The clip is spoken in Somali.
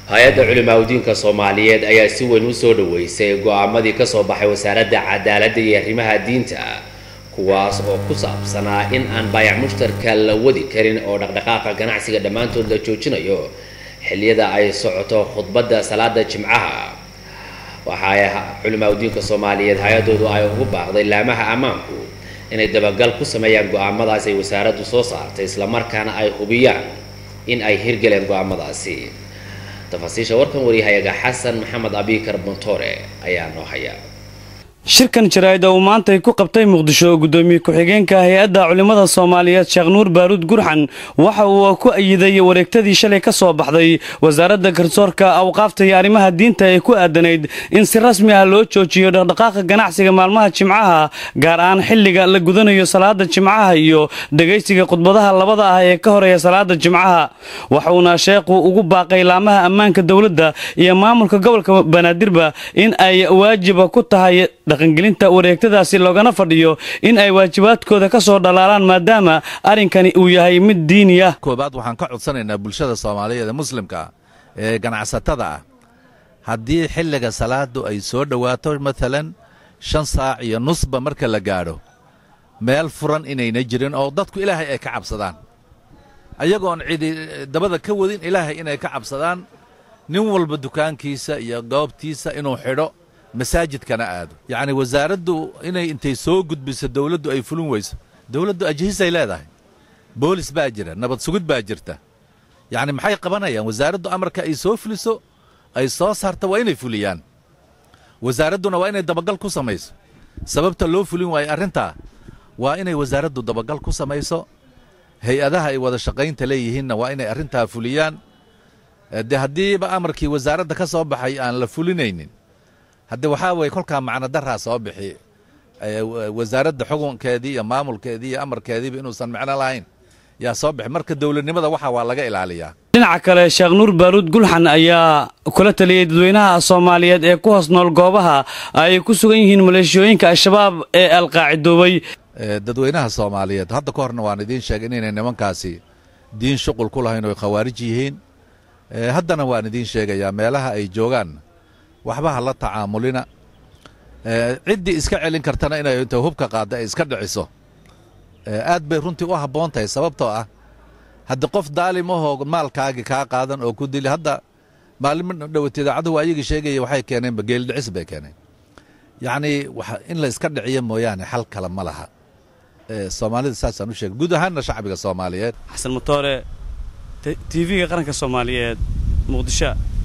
hay-adda culimaawidiinka Soomaaliyeed ayaa si weyn u soo dhaweysay go'aamadii ka soo baxay wasaaradda cadaaladda iyo arrimaha diinta kuwaas oo ku saabsanaa in aan baayac mushtarka la wadi karin oo dhaqdhaqaaqa ganacsiga dhammaantood la joojinayo xilliyada ay socoto khudbadda salaada Jimcaha. waxa culimaawidiinka Soomaaliyeed hay-adoodu ay ugu baaqday laamaha ammaanku inay dabagal ku sameeyaan go'aamadaas ay wasaaraddu soo saartay isla markaana ay hubiyaan in ay hirgaleen go'aamadaasi. تفاصيل وركن وريها حسن محمد أبي كربنتوري أيا نوحيا shirkan jaraa'ida uu maanta ku qabtay Muqdisho gudoomiye ku-xigeenka hay'adda culimada Soomaaliyeed Sheekh Nuur Baaruud Gurxan waxa uu ku ayiday wareegtadii shalay ka soo baxday wasaaradda garsoorka awqaafta iyo arrimaha diinta ee ku aadanayd in si rasmi ah loo joojiyo dhaqdhaqaaqa ganacsiga maalmaha Jimcaha gaar ahaan xilliga la gudanayo salaada Jimcaha iyo dhageysiga khudbadaha labada ah ee ka horeeya salaada Jimcaha. waxauna sheekhu ugu baaqay laamaha ammaanka dawladda iyo maamulka gobolka Banaadirba in ay waajib ku tahay dhaqangelinta wareegtadaasi loogana fadhiyo in ay waajibaadkooda ka soo dhalaalaan maadaama arinkani uu yahay mid diini ah. koobaad waxaan ka codsanaynaa bulshada Soomaaliyeed ee muslimka ee ganacsatada ah haddii xilliga salaadu ay soo dhawaato maalan 5 saac iyo nusba marka la gaadho meel furan inayna jirin oo dadku Ilaahay ay ka cabsadaan ayagoon cidi dabada ka wadin Ilaahay inay ka cabsadaan nin walba dukaankiisa iyo goobtiisa inuu xidho masaajidkana aado yani wasaaraddu inay intay soo gudbiso dawladdu ay fulin weyso dawladdu ajhiisay leedahay boolis baa jira nabad sugid baa jirta yani maxay qabanayaan wasaaraddu amarka ay soo fuliso ay soo saarto waa inay fuliyaan wasaaradduna waa inay dabagal ku samayso sababta loo fulin waayo arrinta waa inay wasaaraddu dabagal ku samayso hay-adaha ay wada shaqaynta leeyihiinna waa inay arrintaa fuliyaan haddiiba amarkii wasaaradda ka soo baxay aan la fulinaynin hadda waxa way kolka macna daraa soo bixi wasaaradda xukunkeedii iyo maamulkeedii iyo amarkeedii inuusan macna lahayn yaa soo bixi marka dawladnimada waxa waa laga ilaaliyaa. dhinaca kale Sheekh Nuur Baaruud Gurxan ayaa kula taliyay dadweynaha Soomaaliyeed ee ku hoos nool goobaha ay ku sugan yihiin maleeshiyooyinka al-shabaab ee al-qaacidoobay. dadweynaha Soomaaliyeed hadda ka horna waan idin sheegay inay nimankaasi diin shuqul ku lahayn oo khawaarij yihiin haddana waan idin sheegayaa meelaha ay joogaan waxba la tacaamulina ciddi iska celin kartana inay inta hubka qaada iska dhiciso aad bay runtii u haboon tahay sababtoo ah hadda qof daalim ah oo maalkaaga ka qaadan oo ku dili hadda maalin dhawateeda cadu ayaga sheegay waxay keeneen bageel dhicis bay keeneen yani in la iska dhiciyo mooyaane xal kale ma laha Soomaalida saasaan u sheegay guud ahaan shacbiga Soomaaliyeed. Xasan Matoore TV-ga qaranka Soomaaliyeed Muqdisho.